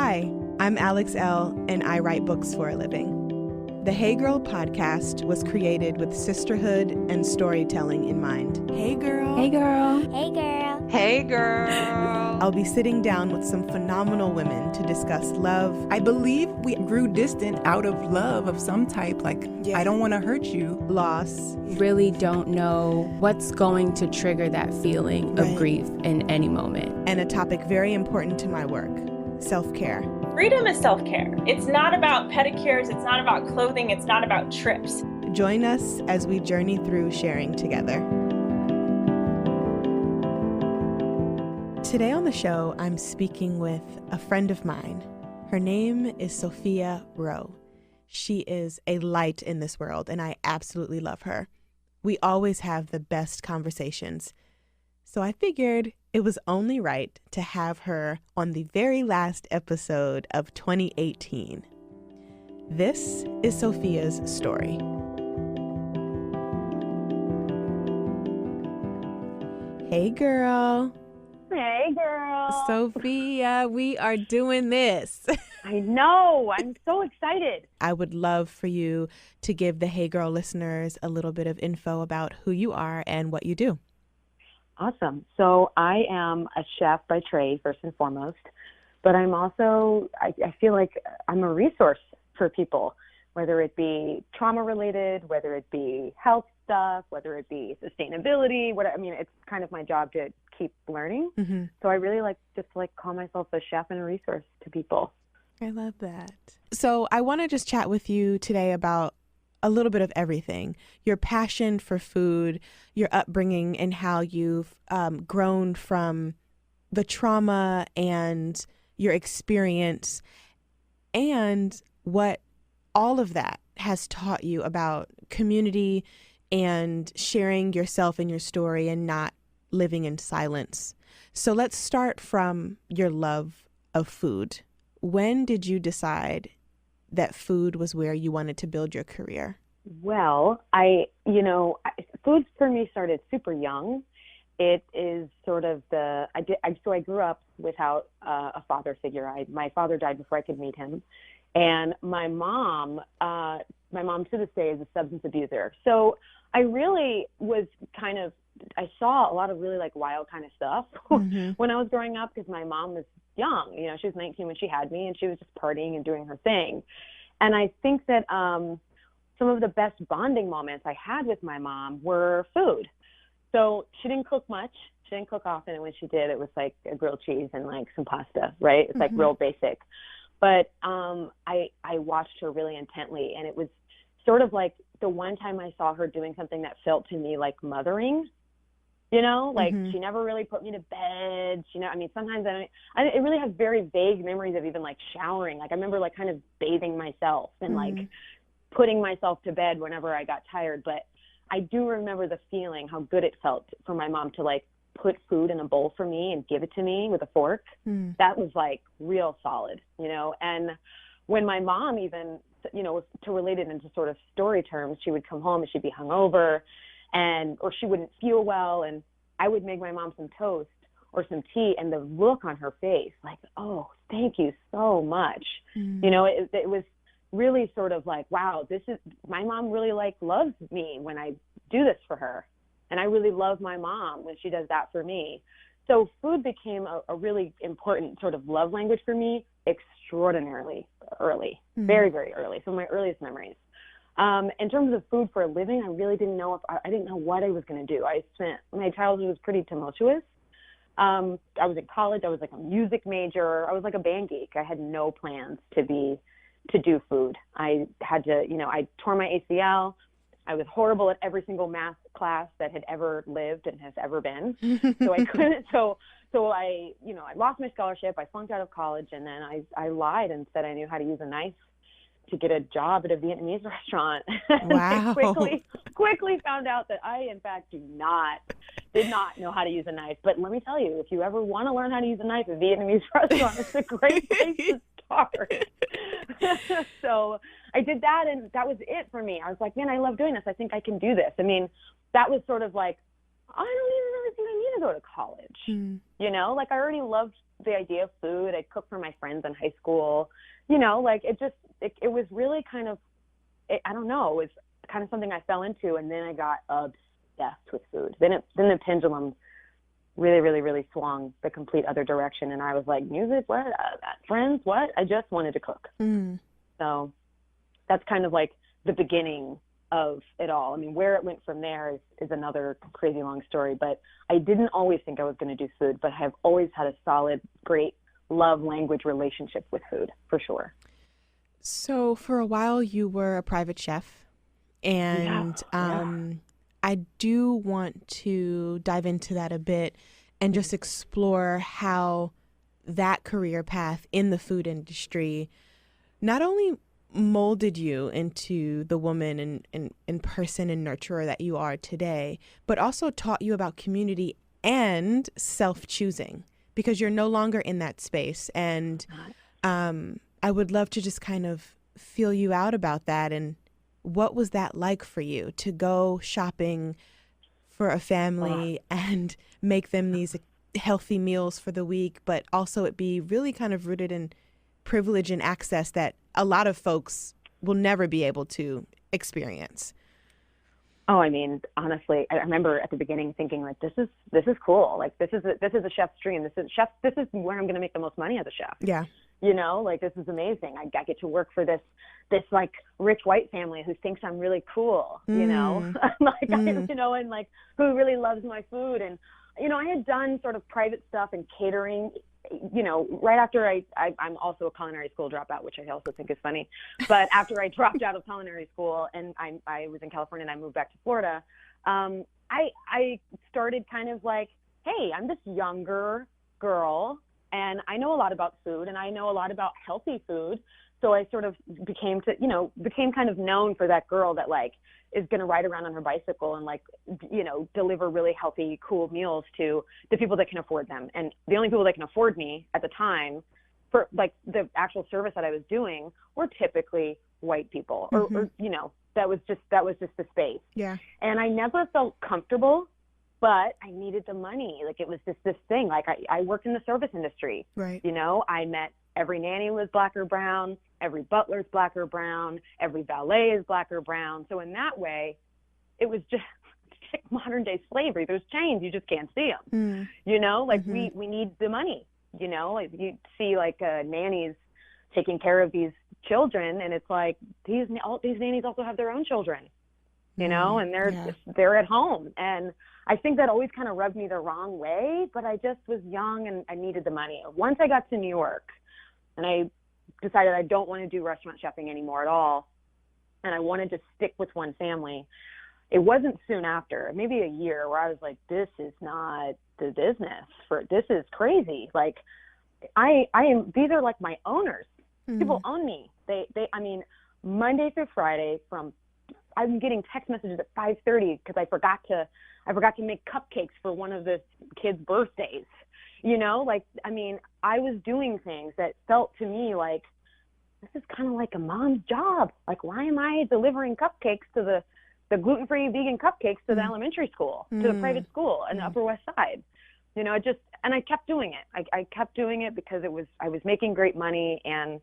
Hi, I'm Alex Elle, and I write books for a living. The Hey Girl podcast was created with sisterhood and storytelling in mind. Hey girl. Hey girl. Hey girl. Hey girl. I'll be sitting down with some phenomenal women to discuss love. I believe we grew distant out of love of some type, I don't want to hurt you. Loss. Really don't know what's going to trigger that feeling of grief in any moment. And a topic very important to my work, self-care. Freedom is self-care. It's not about pedicures. It's not about clothing. It's not about trips. Join us as we journey through sharing together. Today on the show, I'm speaking with a friend of mine. Her name is Sophia Rowe. She is a light in this world, and I absolutely love her. We always have the best conversations. So I figured it was only right to have her on the very last episode of 2018. This is Sophia's story. Hey, girl. Hey, girl. Sophia, we are doing this. I know. I'm so excited. I would love for you to give the Hey Girl listeners a little bit of info about who you are and what you do. Awesome. So I am a chef by trade, first and foremost, but I'm also, I feel like I'm a resource for people, whether it be trauma related, whether it be health stuff, whether it be sustainability, it's kind of my job to keep learning. Mm-hmm. So I really call myself a chef and a resource to people. I love that. So I want to just chat with you today about a little bit of everything, your passion for food, your upbringing, and how you've grown from the trauma and your experience, and what all of that has taught you about community and sharing yourself and your story and not living in silence. So let's start from your love of food. When did you decide that food was where you wanted to build your career? Well, food for me started super young. It is sort of so I grew up without a father figure. My father died before I could meet him. And my mom to this day is a substance abuser. So I really was I saw a lot of really wild kind of stuff when I was growing up, because my mom was young. She was 19 when she had me, and she was just partying and doing her thing. And I think that some of the best bonding moments I had with my mom were food. So she didn't cook much. She didn't cook often. And when she did, it was like a grilled cheese and some pasta, right? It's real basic. But I watched her really intently. And it was sort of like the one time I saw her doing something that felt to me like mothering. She never really put me to bed. Sometimes I really have very vague memories of even showering. I remember kind of bathing myself and putting myself to bed whenever I got tired. But I do remember the feeling, how good it felt for my mom to put food in a bowl for me and give it to me with a fork. That was real solid, and when my mom even, to relate it into sort of story terms, she would come home and she'd be hungover or she wouldn't feel well. And I would make my mom some toast or some tea, and the look on her face, oh, thank you so much. It was really sort of wow, my mom really loves me when I do this for her. And I really love my mom when she does that for me. So food became a really important sort of love language for me extraordinarily early, very, very early. So my earliest memories. In terms of food for a living, I really didn't know I didn't know what I was going to do. My childhood was pretty tumultuous. I was in college. I was a music major. I was a band geek. I had no plans to do food. I had to, I tore my ACL. I was horrible at every single math class that had ever lived and has ever been. So I couldn't, so I lost my scholarship. I flunked out of college, and then I lied and said I knew how to use a knife to get a job at a Vietnamese restaurant. Wow. I quickly found out that I, in fact, did not know how to use a knife. But let me tell you, if you ever want to learn how to use a knife, a Vietnamese restaurant is a great place to start. So I did that, and that was it for me. I was like, man, I love doing this. I think I can do this. That was sort of I don't even really think I need to go to college. You know, like I already loved the idea of food. I'd cook for my friends in high school. You know, like it was really kind of, I don't know, it was kind of something I fell into, and then I got obsessed with food. Then the pendulum really, really, really swung the complete other direction, and I was like, music, what? Friends, what? I just wanted to cook. So that's kind of like the beginning of it all. I mean, where it went from there is another crazy long story, but I didn't always think I was going to do food, but I've always had a solid, great love language relationship with food, for sure. So for a while you were a private chef, and I do want to dive into that a bit and just explore how that career path in the food industry not only molded you into the woman and person and nurturer that you are today, but also taught you about community and self-choosing, because you're no longer in that space. And I would love to just kind of feel you out about that. And what was that like for you to go shopping for a family and make them these healthy meals for the week, but also it be really kind of rooted in privilege and access that a lot of folks will never be able to experience? Oh, I mean, honestly, I remember at the beginning thinking like, this is cool. Like this is a chef's dream. This is where I'm going to make the most money as a chef. Yeah. You know, like this is amazing. I get to work for this like rich white family who thinks I'm really cool, you know, you know, and like who really loves my food. And, you know, I had done sort of private stuff and catering, you know, right after I'm also a culinary school dropout, which I also think is funny. But after I dropped out of culinary school and I was in California and I moved back to Florida, I started kind of like, hey, I'm this younger girl and I know a lot about food and I know a lot about healthy food. So I sort of became kind of known for that girl that like is going to ride around on her bicycle and like, you know, deliver really healthy, cool meals to the people that can afford them. And the only people that can afford me at the time for like the actual service that I was doing were typically white people or you know, that was just the space. Yeah. And I never felt comfortable, but I needed the money. Like it was just this thing. Like I worked in the service industry, right? You know, I met every nanny was black or brown. Every butler's black or brown, every valet is black or brown. So in that way, it was just like modern day slavery. There's chains, you just can't see them. You know, like we need the money. You know, like you see like nannies taking care of these children, and it's like these nannies also have their own children. You know, and they're at home, and I think that always kind of rubbed me the wrong way. But I just was young and I needed the money. Once I got to New York, and I decided I don't want to do restaurant chefing anymore at all, and I wanted to stick with one family. It wasn't soon after, maybe a year, where I was like, this is not the business this is crazy. Like these are like my owners. People own me. I mean, Monday through Friday I'm getting text messages at 5:30 because I forgot to make cupcakes for one of the kids' birthdays. You know, like, I mean, I was doing things that felt to me like, this is kind of like a mom's job. Like, why am I delivering cupcakes to the gluten-free vegan cupcakes to the elementary school, to the private school in the Upper West Side? You know, and I kept doing it. I kept doing it because I was making great money. And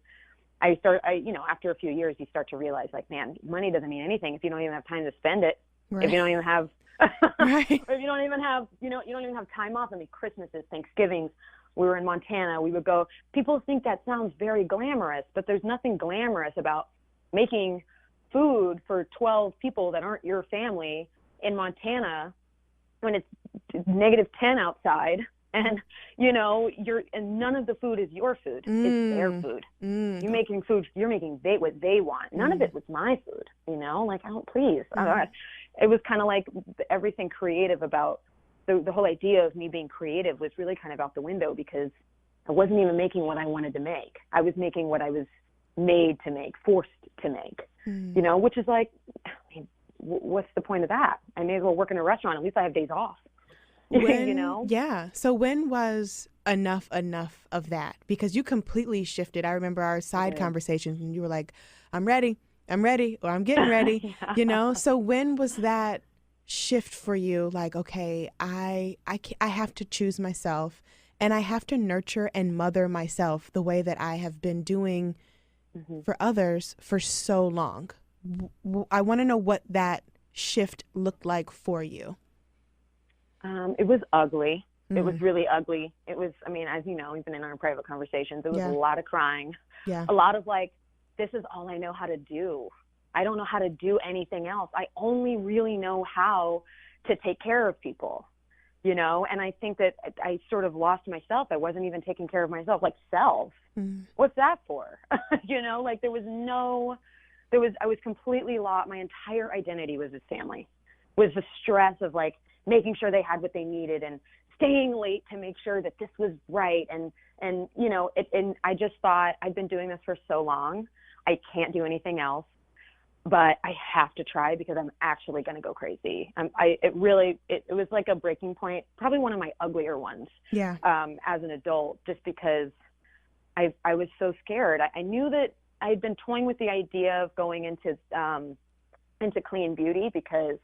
you know, after a few years, you start to realize like, man, money doesn't mean anything if you don't even have time to spend it. Right. If you don't even have, right. Or if you don't even have, you know, you don't even have time off. I mean, Christmases, Thanksgivings, we were in Montana. We would go, people think that sounds very glamorous, but there's nothing glamorous about making food for 12 people that aren't your family in Montana when it's -10 outside. And, you know, and none of the food is your food. It's their food. You're making food. You're making what they want. None of it was my food, you know, like, please. It was kind of like everything creative about the whole idea of me being creative was really kind of out the window because I wasn't even making what I wanted to make. I was making what I was made to make, forced to make, you know, which is like, I mean, what's the point of that? I may as well work in a restaurant. At least I have days off. You know? Yeah. So when was enough of that? Because you completely shifted. I remember our side conversations and you were like, I'm ready, or I'm getting ready, you know? So when was that shift for you? Like, okay, I have to choose myself, and I have to nurture and mother myself the way that I have been doing for others for so long. I want to know what that shift looked like for you. It was ugly. It was really ugly. It was, I mean, as you know, even in our private conversations, it was a lot of crying. A lot of like, this is all I know how to do. I don't know how to do anything else. I only really know how to take care of people, you know? And I think that I sort of lost myself. I wasn't even taking care of myself, like self. What's that for? You know, like I was completely lost. My entire identity was this family, was the stress of like making sure they had what they needed and staying late to make sure that this was right. And you know, and I just thought, I've been doing this for so long. I can't do anything else, but I have to try because I'm actually going to go crazy. It was like a breaking point, probably one of my uglier ones as an adult, just because I was so scared. I knew that I had been toying with the idea of going into clean beauty because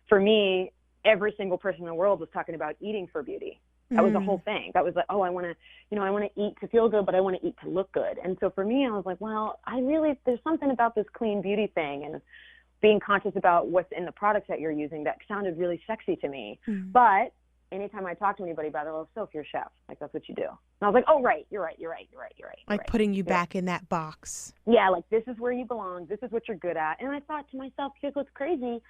for me, every single person in the world was talking about eating for beauty. That was the whole thing. That was like, oh, I want to eat to feel good, but I want to eat to look good. And so for me, I was like, well, there's something about this clean beauty thing and being conscious about what's in the products that you're using that sounded really sexy to me. But anytime I talk to anybody about it, oh, Sophia, you're a chef. Like, that's what you do. And I was like, oh, right. You're right. Like putting you back in that box. Yeah. Like, this is where you belong. This is what you're good at. And I thought to myself, here's what's crazy.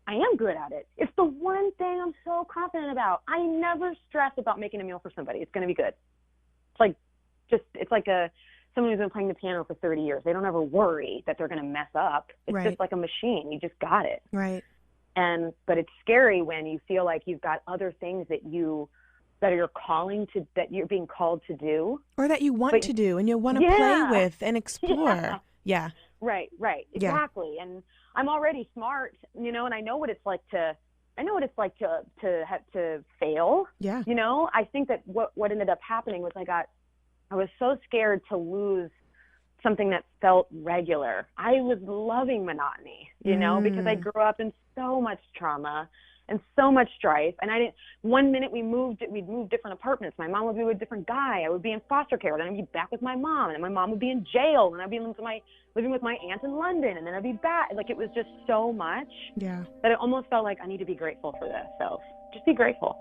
I am good at it. It's the one thing I'm so confident about. I never stress about making a meal for somebody. It's going to be good. It's like someone who's been playing the piano for 30 years. They don't ever worry that they're going to mess up. It's just like a machine. You just got it. Right. But it's scary when you feel like you've got other things that that you're being called to do. Or that you want to do and you want to play with and explore. Yeah. Right. Exactly. And I'm already smart, you know, and I know what it's like to have to fail. Yeah. You know, I think that what ended up happening was I was so scared to lose something that felt regular. I was loving monotony, you know, because I grew up in so much trauma and so much strife. And one minute we'd move different apartments. My mom would be with a different guy. I would be in foster care. Then I'd be back with my mom, and my mom would be in jail. And I'd be living with my aunt in London. And then I'd be back. Like, it was just so much that it almost felt like I need to be grateful for this. So just be grateful.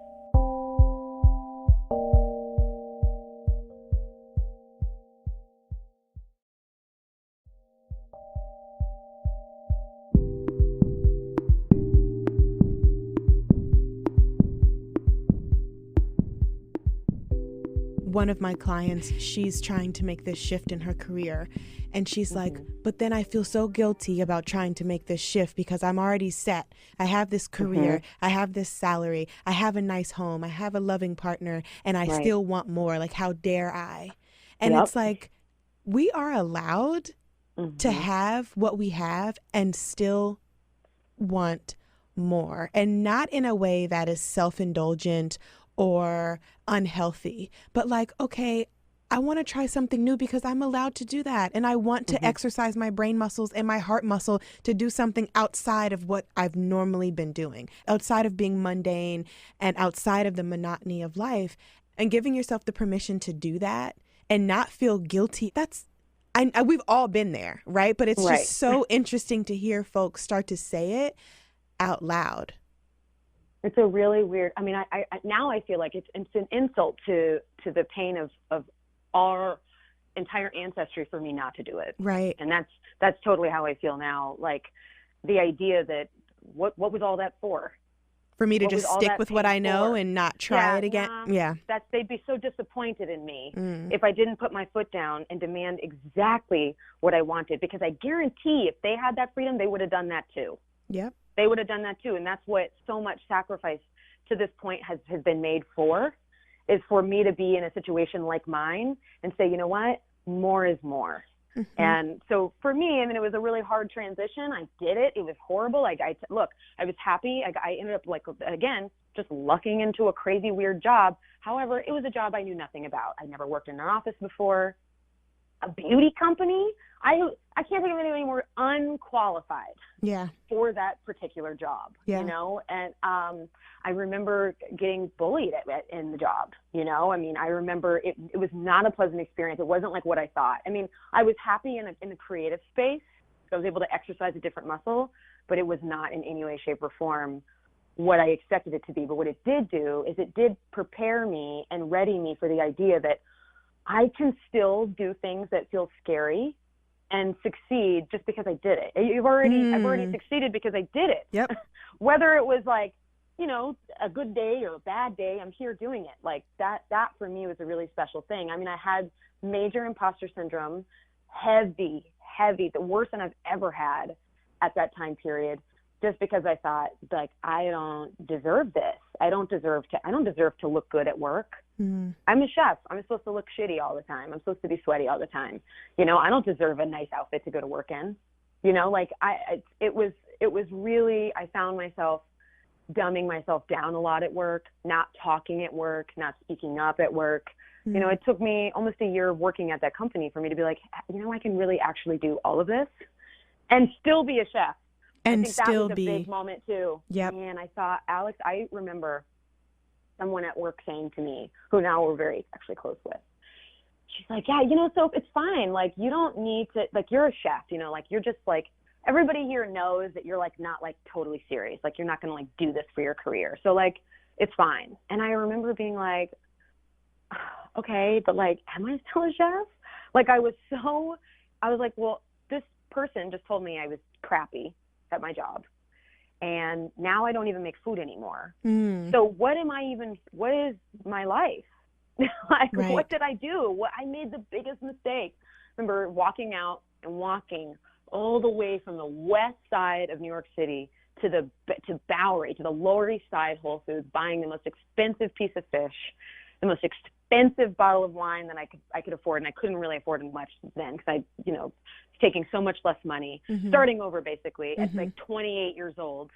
One of my clients, she's trying to make this shift in her career. And she's like, but then I feel so guilty about trying to make this shift because I'm already set. I have this career. I have this salary. I have a nice home. I have a loving partner. And I still want more. Like, how dare I? And it's like, we are allowed to have what we have and still want more. And not in a way that is self-indulgent or unhealthy, but like, okay, I want to try something new because I'm allowed to do that. And I want to exercise my brain muscles and my heart muscle to do something outside of what I've normally been doing, outside of being mundane and outside of the monotony of life, and giving yourself the permission to do that and not feel guilty. We've all been there, right? But it's just so interesting to hear folks start to say it out loud. It's a really weird, I mean, I now I feel like it's an insult to the pain of our entire ancestry for me not to do it. Right. And that's totally how I feel now. Like, the idea that what was all that for? For me to just stick with what I know and not try it again? They'd be so disappointed in me if I didn't put my foot down and demand exactly what I wanted, because I guarantee if they had that freedom, they would have done that too. Yep. They would have done that too. And that's what so much sacrifice to this point has been made for, is for me to be in a situation like mine and say, you know what, more is more. And so for me, I mean, it was a really hard transition. I did it. It was horrible. Look, I was happy. I ended up, like, again, just lucking into a crazy, weird job. However, it was a job I knew nothing about. I'd never worked in an office before. A beauty company? I can't think of anyone more unqualified for that particular job, you know? And I remember getting bullied in the job, you know? I mean, I remember it was not a pleasant experience. It wasn't like what I thought. I mean, I was happy in a creative space. So I was able to exercise a different muscle, but it was not in any way, shape, or form what I expected it to be. But what it did do is it did prepare me and ready me for the idea that I can still do things that feel scary and succeed just because I did it. I've already succeeded because I did it. Yep. Whether it was like, you know, a good day or a bad day, I'm here doing it. Like that for me was a really special thing. I mean, I had major imposter syndrome, heavy, the worst than I've ever had at that time period, just because I thought, like, I don't deserve this. I don't deserve to look good at work. I'm a chef. I'm supposed to look shitty all the time. I'm supposed to be sweaty all the time. You know, I don't deserve a nice outfit to go to work in. You know, like it was really, I found myself dumbing myself down a lot at work, not talking at work, not speaking up at work. You know, it took me almost a year of working at that company for me to be like, you know, I can really actually do all of this and still be a chef. And I think still that was a big moment too. Yep. And I thought, Alex, I remember someone at work saying to me, who now we're very actually close with, she's like, yeah, you know, so it's fine. Like, you don't need to, like, you're a chef, you know, like, you're just like, everybody here knows that you're like, not like totally serious. Like, you're not going to like do this for your career. So like, it's fine. And I remember being like, okay, but like, am I still a chef? Like, I was like, well, this person just told me I was crappy at my job. And now I don't even make food anymore. So what is my life? Like, what did I do? I made the biggest mistake. I remember walking out and walking all the way from the west side of New York City to Bowery, to the Lower East Side Whole Foods, buying the most expensive piece of fish, the most expensive bottle of wine that I could afford. And I couldn't really afford much then because I, you know, taking so much less money, starting over basically at like 28 years old.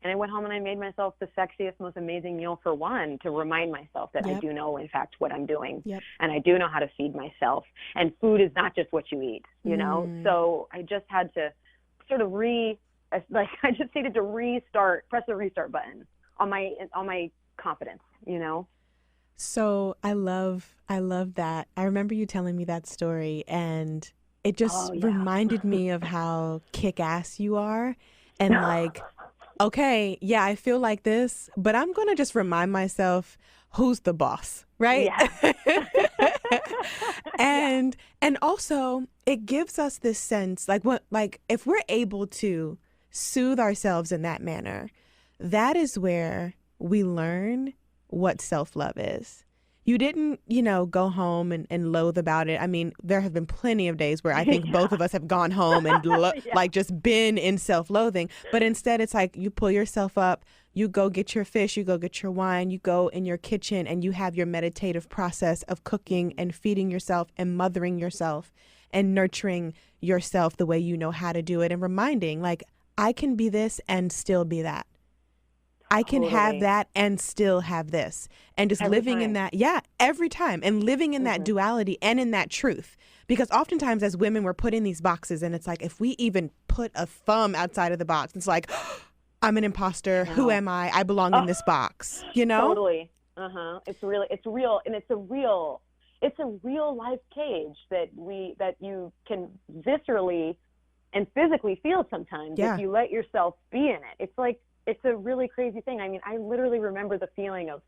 And I went home and I made myself the sexiest, most amazing meal for one, to remind myself that I do know, in fact, what I'm doing. And I do know how to feed myself. And food is not just what you eat, you know? So I just had to sort of I just needed to press the restart button on my confidence, you know? So I love that. I remember you telling me that story, and it just reminded me of how kick-ass you are. And like, okay, yeah, I feel like this, but I'm going to just remind myself who's the boss, right? Yeah. And also it gives us this sense, like if we're able to soothe ourselves in that manner, that is where we learn what self-love is. You didn't, you know, go home and loathe about it. I mean, there have been plenty of days where I think both of us have gone home and like just been in self-loathing. But instead, it's like you pull yourself up, you go get your fish, you go get your wine, you go in your kitchen and you have your meditative process of cooking and feeding yourself and mothering yourself and nurturing yourself the way you know how to do it, and reminding, like, I can be this and still be that. I can have that and still have this. And just living in that, every time. And living in that duality and in that truth. Because oftentimes as women, we're put in these boxes, and it's like, if we even put a thumb outside of the box, it's like, I'm an imposter. Who am I? I belong in this box. You know? Totally. It's real. And it's a real life cage that you can viscerally and physically feel sometimes if you let yourself be in it. It's like, it's a really crazy thing. I mean, I literally remember the feeling of,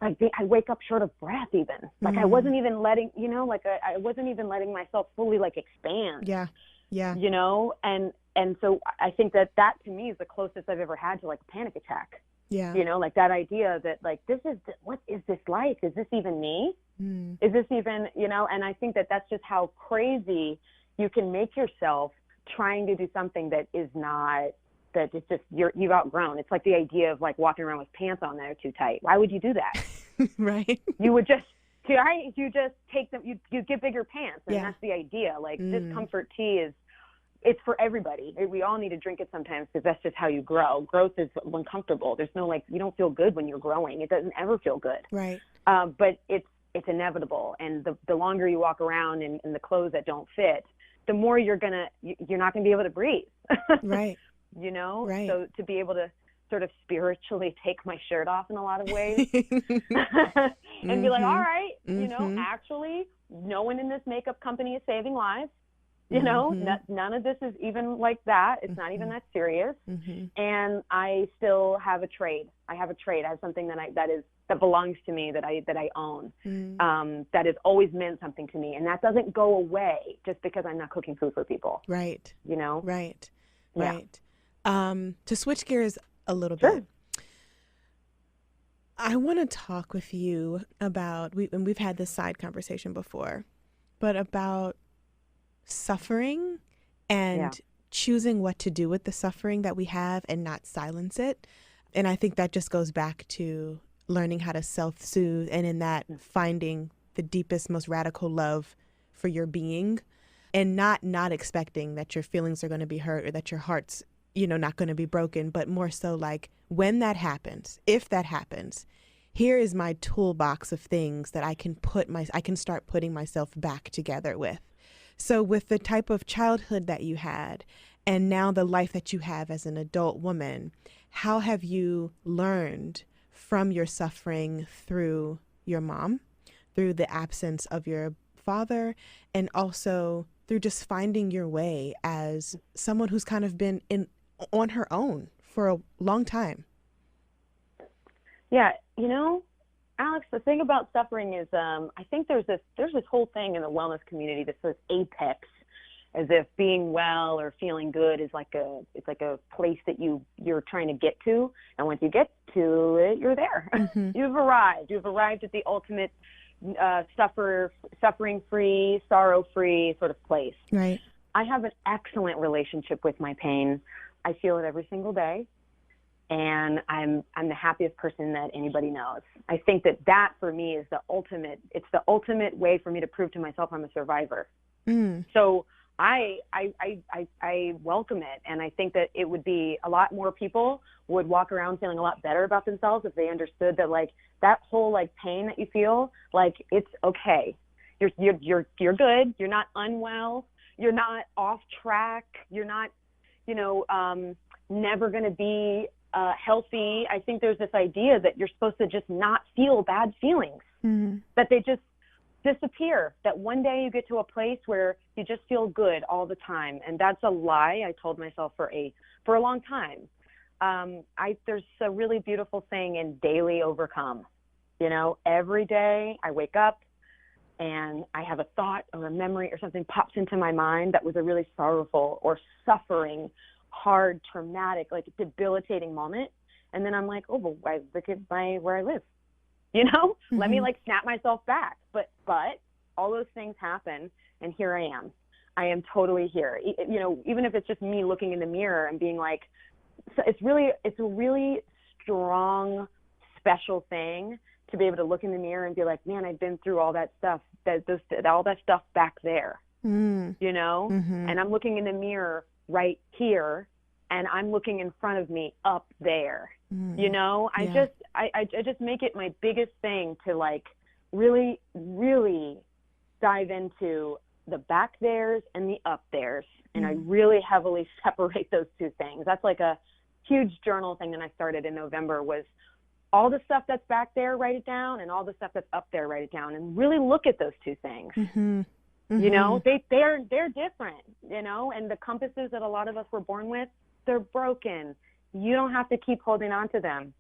like, I wake up short of breath even. Like, I wasn't even letting, you know, like, I wasn't even letting myself fully, like, expand. Yeah. You know? And so I think that to me is the closest I've ever had to, like, a panic attack. Yeah. You know, like, that idea that, like, what is this life? Is this even me? Is this even, you know? And I think that that's just how crazy you can make yourself trying to do something that is not, that it's just you've outgrown. It's like the idea of like walking around with pants on that are too tight. Why would you do that? Right. You would just take them. You get bigger pants, and that's the idea. Like discomfort tea it's for everybody. We all need to drink it sometimes because that's just how you grow. Growth is uncomfortable. There's no, like, you don't feel good when you're growing. It doesn't ever feel good. Right. But it's inevitable, and the longer you walk around in the clothes that don't fit, the more you're not gonna be able to breathe. Right. You know? Right. So to be able to sort of spiritually take my shirt off in a lot of ways and be like, all right, you know, actually, no one in this makeup company is saving lives. You know, none of this is even like that. It's not even that serious. And I still have a trade. I have something that belongs to me, that I own, that has always meant something to me. And that doesn't go away just because I'm not cooking food for people. Right. You know? Right. Yeah. Right. To switch gears a little Sure. bit, I want to talk with you about, and we've had this side conversation before, but about suffering and choosing what to do with the suffering that we have and not silence it. And I think that just goes back to learning how to self-soothe, and in that finding the deepest, most radical love for your being, and not expecting that your feelings are going to be hurt or that your heart's, you know, not going to be broken, but more so like, when that happens, if that happens, here is my toolbox of things that I can start putting myself back together with. So with the type of childhood that you had and now the life that you have as an adult woman, how have you learned from your suffering through your mom, through the absence of your father, and also through just finding your way as someone who's kind of been on her own for a long time? Yeah, you know, Alex, the thing about suffering is, I think there's this whole thing in the wellness community that says apex, as if being well or feeling good is like a place that you're trying to get to, and once you get to it, you're there. You've arrived at the ultimate suffering-free, sorrow-free sort of place. Right. I have an excellent relationship with my pain. I feel it every single day. And I'm the happiest person that anybody knows. I think that for me is the ultimate way for me to prove to myself I'm a survivor. So I welcome it. And I think that it would be a lot more people would walk around feeling a lot better about themselves if they understood that, like, that whole like pain that you feel, like, it's okay. You're good. You're not unwell. You're not off track. You're not, you know, never going to be healthy. I think there's this idea that you're supposed to just not feel bad feelings, that they just disappear, that one day you get to a place where you just feel good all the time. And that's a lie I told myself for a long time. There's a really beautiful saying in daily overcome. You know, every day I wake up and I have a thought or a memory or something pops into my mind that was a really sorrowful or suffering, hard, traumatic, like debilitating moment. And then I'm like, oh, but look at where I live, you know, let me like snap myself back. But all those things happen, and here I am. I am totally here. You know, even if it's just me looking in the mirror and being like, it's a really strong, special thing to be able to look in the mirror and be like, man, I've been through all that stuff, all that stuff back there, you know, and I'm looking in the mirror right here, and I'm looking in front of me up there. You know, I just make it my biggest thing to like really, really dive into the back there's and the up there's. And I really heavily separate those two things. That's like a huge journal thing that I started in November, was all the stuff that's back there, write it down, and all the stuff that's up there, write it down, and really look at those two things. You know, they're different, you know, and the compasses that a lot of us were born with, they're broken. You don't have to keep holding on to them.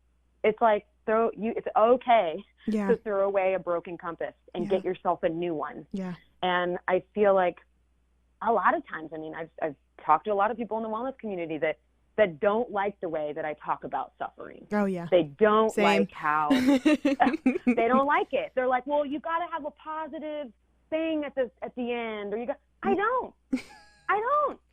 It's like it's okay to throw away a broken compass and get yourself a new one. And I feel like a lot of times, I mean, I've talked to a lot of people in the wellness community that don't like the way that I talk about suffering. Oh yeah. They don't like how they don't like it. They're like, well, you got to have a positive thing at the end, or I don't.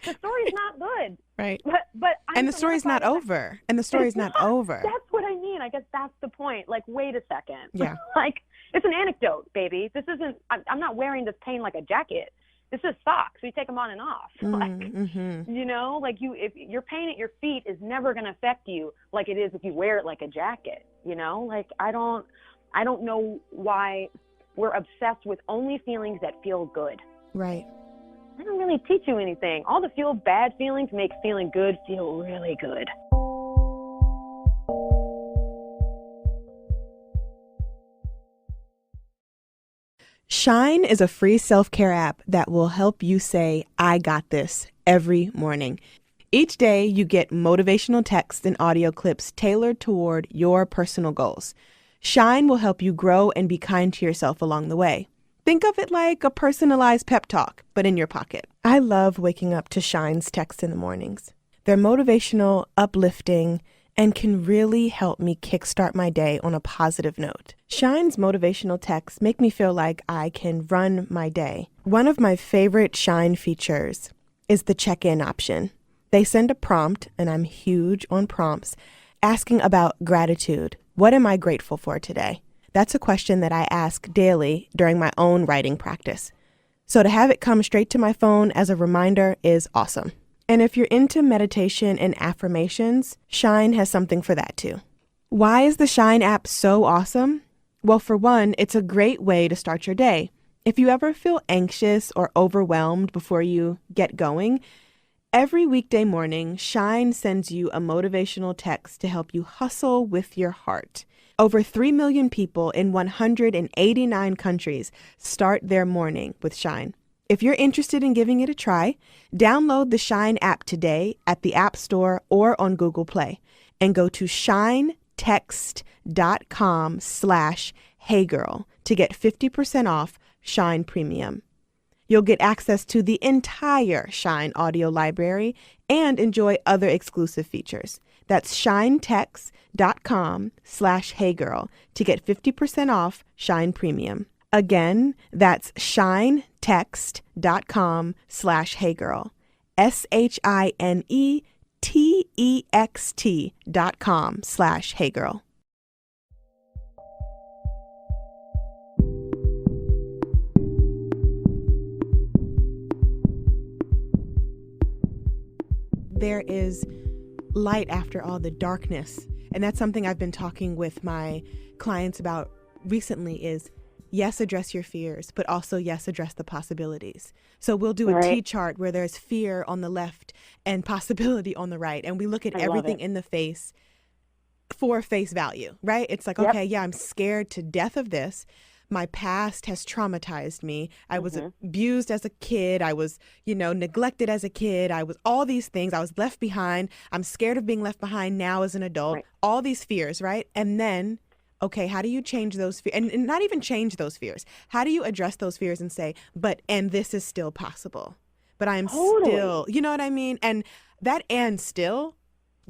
The story's not good. Right. But and the story's not over. And the story's not over. That's what I mean. I guess that's the point. Like, wait a second. Yeah. Like, it's an anecdote, baby. This isn't. I'm not wearing this pain like a jacket. This is socks. We take them on and off. Like, you know, like if your pain at your feet is never going to affect you like it is if you wear it like a jacket. You know, like I don't know why we're obsessed with only feelings that feel good. Right. I don't really teach you anything. All the feel bad feelings make feeling good feel really good. Shine is a free self-care app that will help you say, I got this, every morning. Each day, you get motivational texts and audio clips tailored toward your personal goals. Shine will help you grow and be kind to yourself along the way. Think of it like a personalized pep talk, but in your pocket. I love waking up to Shine's texts in the mornings. They're motivational, uplifting, and can really help me kickstart my day on a positive note. Shine's motivational texts make me feel like I can run my day. One of my favorite Shine features is the check-in option. They send a prompt, and I'm huge on prompts, asking about gratitude. What am I grateful for today? That's a question that I ask daily during my own writing practice. So to have it come straight to my phone as a reminder is awesome. And if you're into meditation and affirmations, Shine has something for that too. Why is the Shine app so awesome? Well, for one, it's a great way to start your day. If you ever feel anxious or overwhelmed before you get going, every weekday morning, Shine sends you a motivational text to help you hustle with your heart. Over 3 million people in 189 countries start their morning with Shine. If you're interested in giving it a try, download the Shine app today at the App Store or on Google Play and go to shinetext.com/heygirl to get 50% off Shine Premium. You'll get access to the entire Shine audio library and enjoy other exclusive features. That's shinetext.com/heygirl to get 50% off Shine Premium. Again, that's shinetext.com/heygirl. shinetext.com/heygirl. There is light after all the darkness. And that's something I've been talking with my clients about recently is, yes, address your fears, but also, yes, address the possibilities. So we'll do a T-chart where there's fear on the left and possibility on the right. And we look at everything in the face for face value, right? It's like, okay, yeah, I'm scared to death of this. My past has traumatized me. I was abused as a kid. I was, neglected as a kid. I was all these things. I was left behind. I'm scared of being left behind now as an adult. All these fears, right? And then, okay, how do you change those fears? And not even change those fears. How do you address those fears and say, and this is still possible. But I am still, you know what I mean? And that and still,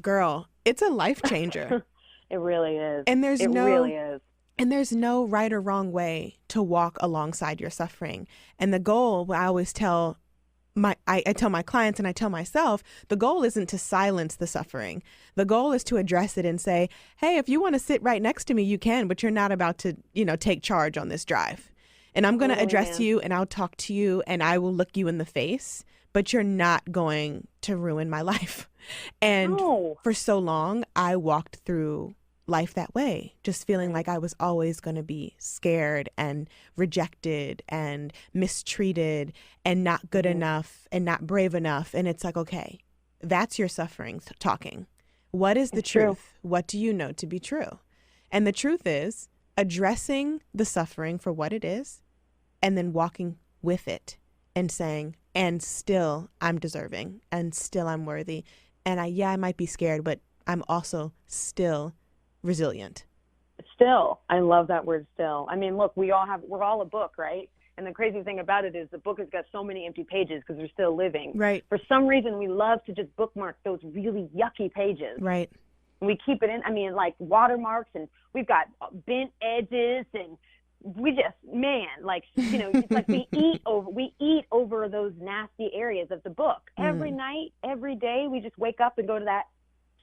girl, it's a life changer. It really is. And there's really is. And there's no right or wrong way to walk alongside your suffering. And the goal, I always tell I tell my clients and I tell myself, the goal isn't to silence the suffering. The goal is to address it and say, hey, if you want to sit right next to me, you can, but you're not about to, take charge on this drive. And I'm going to address you and I'll talk to you and I will look you in the face, but you're not going to ruin my life. And for so long, I walked through life that way, just feeling like I was always going to be scared and rejected and mistreated and not good enough and not brave enough. And it's like, okay, that's your suffering talking. What is the truth? What do you know to be true? And the truth is addressing the suffering for what it is and then walking with it and saying, and still I'm deserving and still I'm worthy. And I might be scared, but I'm also still resilient. Still. I love that word still. I mean, look, we're all a book, right? And the crazy thing about it is the book has got so many empty pages because we're still living. Right. For some reason, we love to just bookmark those really yucky pages. Right. And we keep it in, like watermarks, and we've got bent edges, and we just, it's like we eat over those nasty areas of the book. Every night, every day, we just wake up and go to that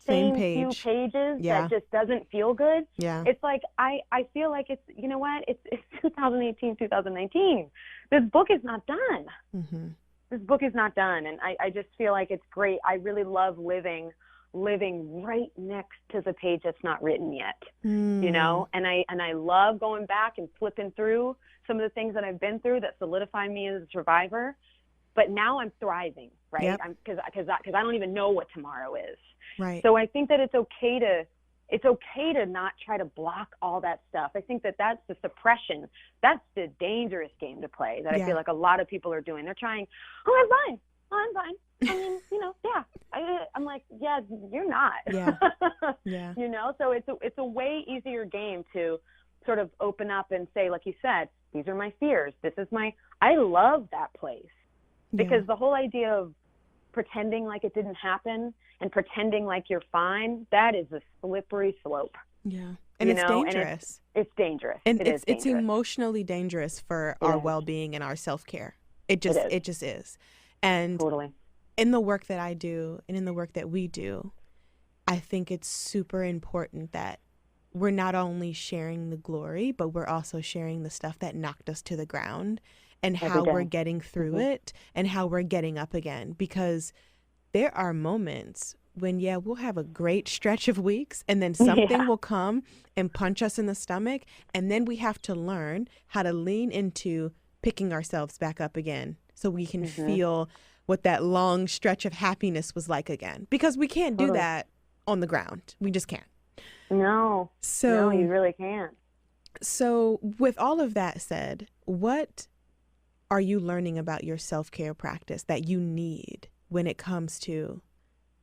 same few pages that just doesn't feel good. Yeah. It's like, I feel like it's 2018, 2019. This book is not done. Mm-hmm. This book is not done. And I just feel like it's great. I really love living right next to the page that's not written yet, and I love going back and flipping through some of the things that I've been through that solidify me as a survivor. but now I'm thriving, right? Yep. Because I don't even know what tomorrow is. Right. So I think that it's okay to not try to block all that stuff. I think that that's the suppression. That's the dangerous game to play that I feel like a lot of people are doing. They're trying, I'm fine. I mean, I'm like, yeah, you're not. Yeah. Yeah. So it's a way easier game to sort of open up and say, like you said, these are my fears. I love that place because the whole idea of pretending like it didn't happen and pretending like you're fine, that is a slippery slope. Yeah. And it's dangerous. And it's dangerous. And it's dangerous. It's emotionally dangerous for our well-being and our self-care. It just is. And totally. In the work that I do and in the work that we do, I think it's super important that we're not only sharing the glory, but we're also sharing the stuff that knocked us to the ground and how we're getting through it and how we're getting up again. Because there are moments when, we'll have a great stretch of weeks and then something will come and punch us in the stomach. And then we have to learn how to lean into picking ourselves back up again so we can feel what that long stretch of happiness was like again. Because we can't do that on the ground. We just can't. No, you really can't. So with all of that said, what are you learning about your self-care practice that you need when it comes to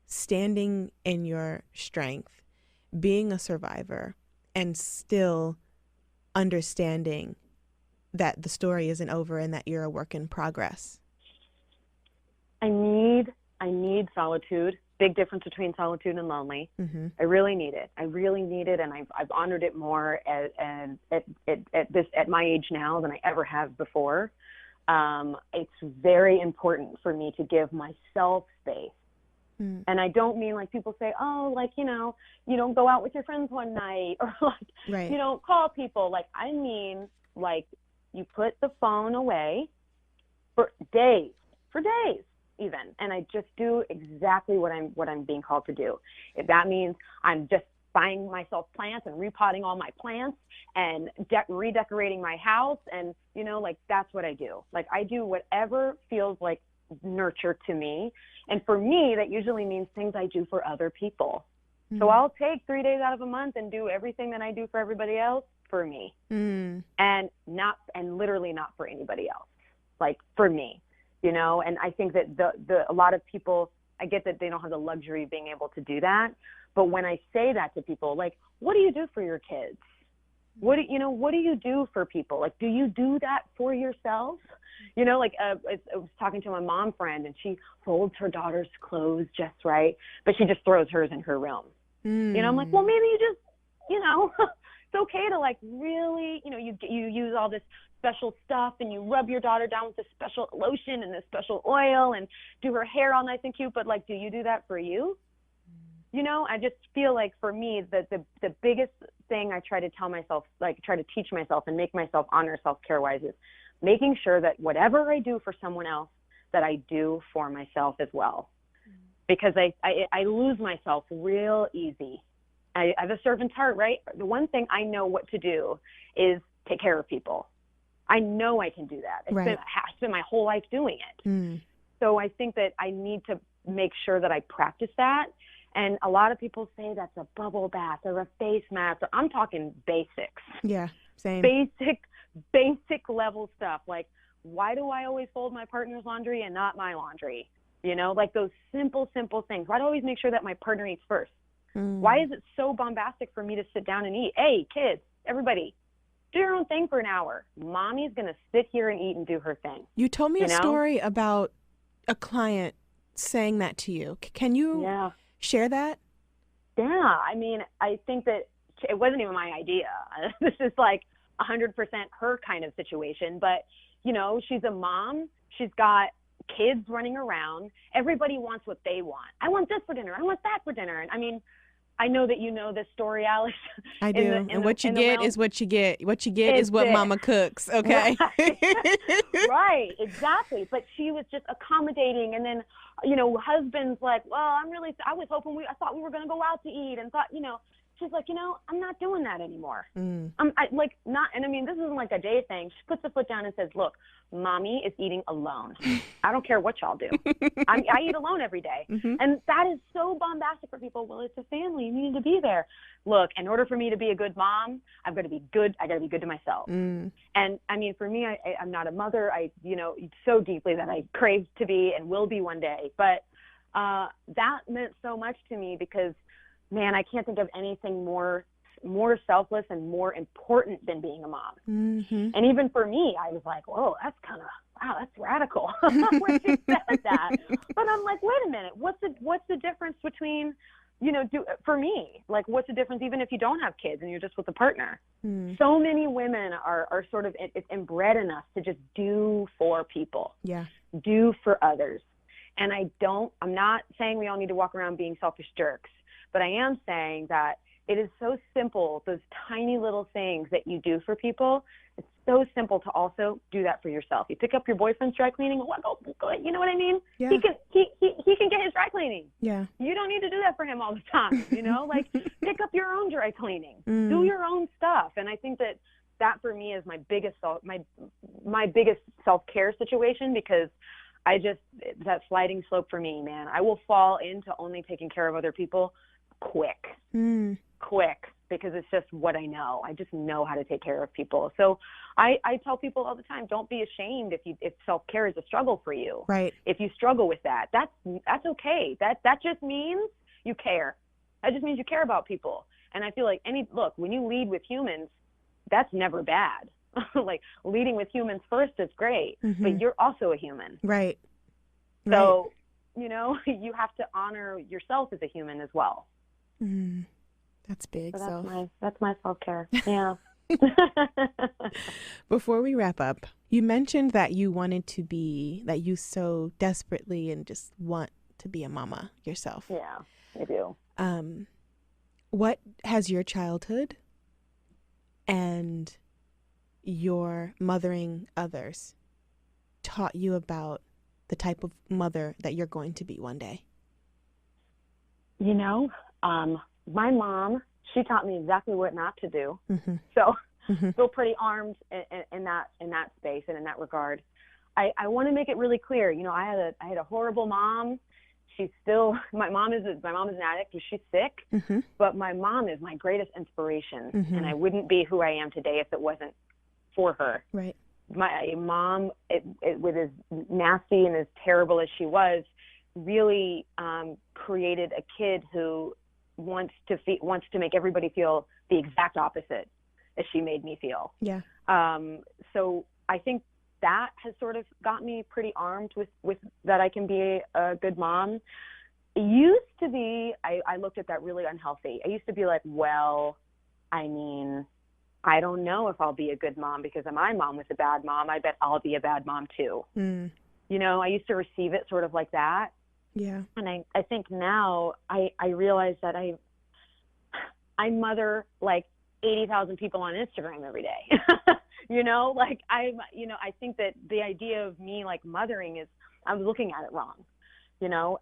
standing in your strength, being a survivor, and still understanding that the story isn't over and that you're a work in progress? I need solitude. Big difference between solitude and lonely. I really need it. And I've honored it more at my age now than I ever have before. It's very important for me to give myself space. And I don't mean like people say, you don't go out with your friends one night or you don't call people. Like, I mean, like, you put the phone away for days even, and I just do exactly what I'm being called to do. If that means I'm just buying myself plants and repotting all my plants and redecorating my house, and that's what I do. Like, I do whatever feels like nurture to me, and for me that usually means things I do for other people. So I'll take 3 days out of a month and do everything that I do for everybody else for me, and literally not for anybody else, like for me. And I think that a lot of people, I get that they don't have the luxury of being able to do that. But when I say that to people, like, what do you do for your kids? What do you do for people? Like, do you do that for yourself? I was talking to my mom friend, and she folds her daughter's clothes just right, but she just throws hers in her room. I'm like, well, maybe you just, it's okay to like really, you use all this special stuff and you rub your daughter down with this special lotion and this special oil and do her hair all nice and cute, but like, do you do that for you? I just feel like for me, the biggest thing I try to tell myself, like try to teach myself and make myself honor self-care wise, is making sure that whatever I do for someone else, that I do for myself as well. Because I lose myself real easy. I have a servant's heart, right? The one thing I know what to do is take care of people. I know I can do that. I spent my whole life doing it. So I think that I need to make sure that I practice that. And a lot of people say that's a bubble bath or a face mask. I'm talking basics. Yeah, same. Basic level stuff. Like, why do I always fold my partner's laundry and not my laundry? Like those simple things. Why do I always make sure that my partner eats first? Why is it so bombastic for me to sit down and eat? Hey, kids, everybody, do your own thing for an hour. Mommy's going to sit here and eat and do her thing. You told me a story about a client saying that to you. Can you share that? Yeah. I mean, I think that it wasn't even my idea. This is like 100% her kind of situation. But, she's a mom. She's got kids running around. Everybody wants what they want. I want this for dinner. I want that for dinner. And I mean, I know that you know this story, Alex. I do. And what you get is what you get. What you get is what mama cooks. Okay. Right. Exactly. But she was just accommodating. And then, husband's like, well, I was hoping I thought we were going to go out to eat, and thought, she's like, I'm not doing that anymore. Mm. And I mean, this isn't like a day thing. She puts the foot down and says, look, mommy is eating alone. I don't care what y'all do. I eat alone every day. Mm-hmm. And that is so bombastic for people. Well, it's a family. You need to be there. Look, in order for me to be a good mom, I've got to be good. I got to be good to myself. Mm. And I mean, for me, I'm not a mother. So deeply that I crave to be and will be one day. But that meant so much to me because, man, I can't think of anything more selfless and more important than being a mom. Mm-hmm. And even for me, I was like, whoa, that's radical when she said that. But I'm like, wait a minute, what's the difference between, for me, like, what's the difference even if you don't have kids and you're just with a partner? Mm. So many women are sort of, it's inbred in us to just do for people, do for others. And I'm not saying we all need to walk around being selfish jerks, but I am saying that it is so simple, those tiny little things that you do for people. It's so simple to also do that for yourself. You pick up your boyfriend's dry cleaning, you know what I mean? Yeah. He can get his dry cleaning. Yeah. You don't need to do that for him all the time, like pick up your own dry cleaning, do your own stuff. And I think that for me is my biggest self-care situation, because that sliding slope for me, man, I will fall into only taking care of other people quick, because it's just what I know. I just know how to take care of people. So I tell people all the time, don't be ashamed if self-care is a struggle for you. Right. If you struggle with that, that's okay. That just means you care. That just means you care about people. And I feel like when you lead with humans, that's never bad. Like, leading with humans first is great, but you're also a human. Right. So, you have to honor yourself as a human as well. Mm. That's big. So that's my self-care. Yeah. Before we wrap up, you mentioned that you so desperately and just want to be a mama yourself. Yeah, I do. What has your childhood and your mothering others taught you about the type of mother that you're going to be one day? My mom, she taught me exactly what not to do. Mm-hmm. So feel pretty armed in that space and in that regard. I want to make it really clear. I had a horrible mom. She's still, my mom is an addict. She's sick, but my mom is my greatest inspiration, and I wouldn't be who I am today if it wasn't for her. Right. My mom, with as nasty and as terrible as she was, really created a kid who wants to make everybody feel the exact opposite as she made me feel. Yeah. So I think that has sort of got me pretty armed with that I can be a good mom. It used to be, I looked at that really unhealthy. I used to be like, well, I mean, I don't know if I'll be a good mom because my mom was a bad mom. I bet I'll be a bad mom too. Mm. I used to receive it sort of like that. Yeah. And I think now I realize that I mother like 80,000 people on Instagram every day. I think that the idea of me like mothering is, I was looking at it wrong,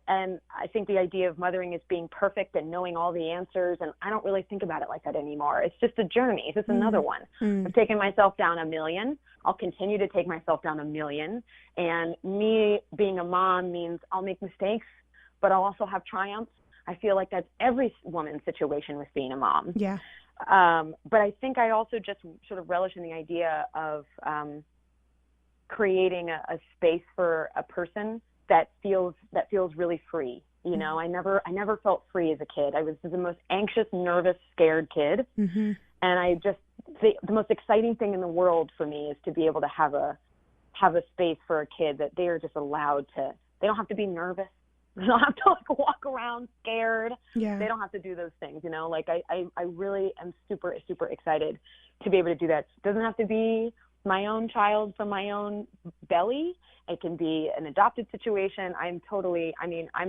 and I think the idea of mothering is being perfect and knowing all the answers. And I don't really think about it like that anymore. It's just a journey. It's just another one. I've taken myself down 1,000,000. I'll continue to take myself down 1,000,000. And me being a mom means I'll make mistakes, but I'll also have triumphs. I feel like that's every woman's situation with being a mom. Yeah. But I think I also just sort of relish in the idea of creating a space for a person that feels really free. I never felt free as a kid. I was the most anxious, nervous, scared kid. Mm-hmm. And the most exciting thing in the world for me is to be able to have a space for a kid that they are just allowed to. They don't have to be nervous. They don't have to walk around scared. Yeah. They don't have to do those things. I really am super, super excited to be able to do that. It doesn't have to be my own child from my own belly. It can be an adopted situation. I'm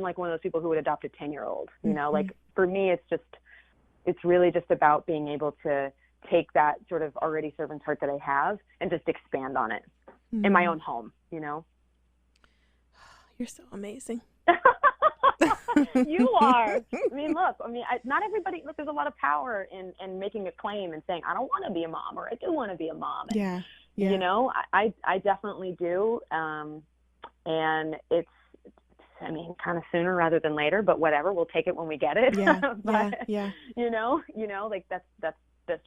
like one of those people who would adopt a 10-year-old, like for me, it's really just about being able to take that sort of already servant's heart that I have and just expand on it in my own home, You're so amazing. You are. I mean, look, not everybody, look, there's a lot of power in making a claim and saying, I don't want to be a mom, or I do want to be a mom. And, Yeah. you know, I definitely do. And it's, kind of sooner rather than later, but whatever, we'll take it when we get it. Yeah. But, Yeah. you know, like that's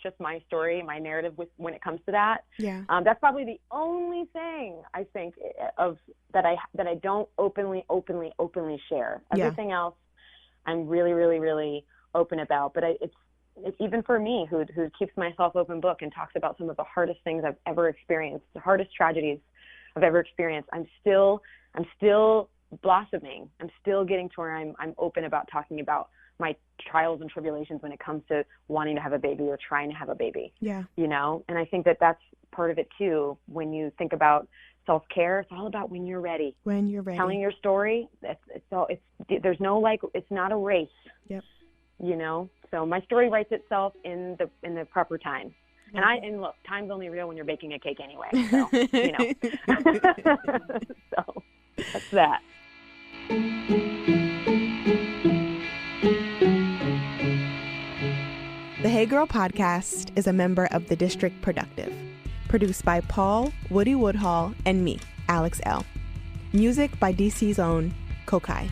just my story, my narrative when it comes to that. Yeah. That's probably the only thing I think of that I don't openly share. Everything else I'm really, really, really open about. But it's even for me who keeps myself open book and talks about some of the hardest things I've ever experienced, the hardest tragedies I've ever experienced. I'm still blossoming. I'm still getting to where I'm open about talking about my trials and tribulations when it comes to wanting to have a baby or trying to have a baby. Yeah. You know, and I think that that's part of it too. When you think about self-care, it's all about when you're ready. When you're ready. Telling your story, there's no, it's not a race. Yep. You know, so my story writes itself in the proper time. And look, time's only real when you're baking a cake anyway. So, you know. So that's that. The Hey Girl podcast is a member of the District Productive, produced by Paul Woody Woodhall and me, Alex Elle. Music by DC's own Kokai.